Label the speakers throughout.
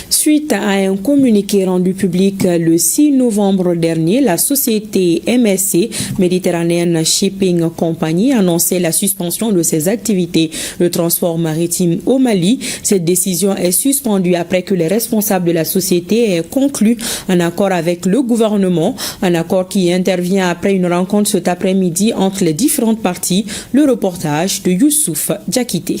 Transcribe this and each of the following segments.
Speaker 1: Suite à un communiqué rendu public le 6 novembre dernier, la société MSC, Mediterranean Shipping Company, annonçait la suspension de ses activités de transport maritime au Mali. Cette décision est suspendue après que les responsables de la société aient conclu un accord avec le gouvernement, un accord qui intervient après une rencontre cet après-midi entre les différentes parties. Le reportage de Youssouf Diakité.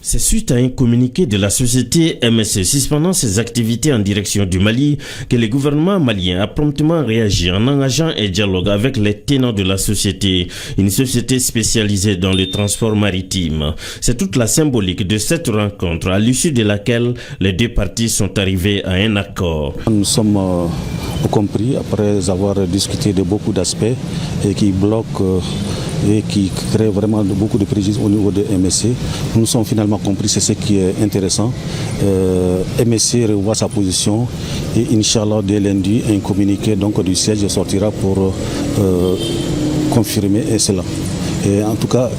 Speaker 2: C'est suite à un communiqué de la société MSC suspendant ses activités en direction du Mali que le gouvernement malien a promptement réagi en engageant un dialogue avec les tenants de la société, une société spécialisée dans le transport maritime. C'est toute la symbolique de cette rencontre à l'issue de laquelle les deux parties sont arrivées à un accord.
Speaker 3: Nous sommes compris après avoir discuté de beaucoup d'aspects et qui bloquent et qui crée vraiment beaucoup de préjudice au niveau de MSC. Nous sommes finalement compris, c'est ce qui est intéressant. MSC revoit sa position et Inch'Allah, dès lundi, un communiqué donc, du siège sortira pour confirmer cela. Et en tout cas,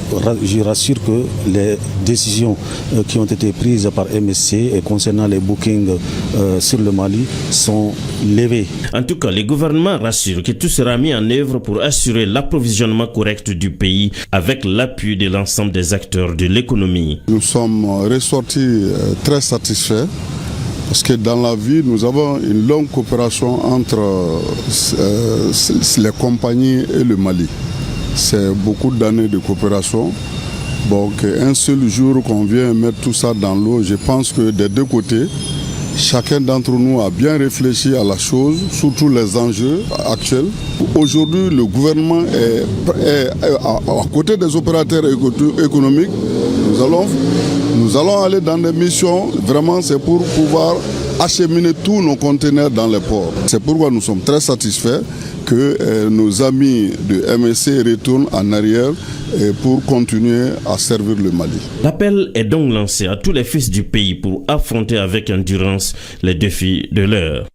Speaker 3: je rassure que les décisions qui ont été prises par MSC et concernant les bookings sur le Mali sont levées.
Speaker 2: En tout cas, le gouvernement rassure que tout sera mis en œuvre pour assurer l'approvisionnement correct du pays avec l'appui de l'ensemble des acteurs de l'économie.
Speaker 4: Nous sommes ressortis très satisfaits parce que dans la vie, nous avons une longue coopération entre les compagnies et le Mali. C'est beaucoup d'années de coopération. Donc un seul jour qu'on vient mettre tout ça dans l'eau, je pense que des deux côtés, chacun d'entre nous a bien réfléchi à la chose, surtout les enjeux actuels. Aujourd'hui, le gouvernement est à côté des opérateurs économiques. Nous allons aller dans des missions, vraiment c'est pour pouvoir acheminer tous nos conteneurs dans les ports. C'est pourquoi nous sommes très satisfaits que nos amis de MSC retournent en arrière pour continuer à servir le Mali.
Speaker 2: L'appel est donc lancé à tous les fils du pays pour affronter avec endurance les défis de l'heure.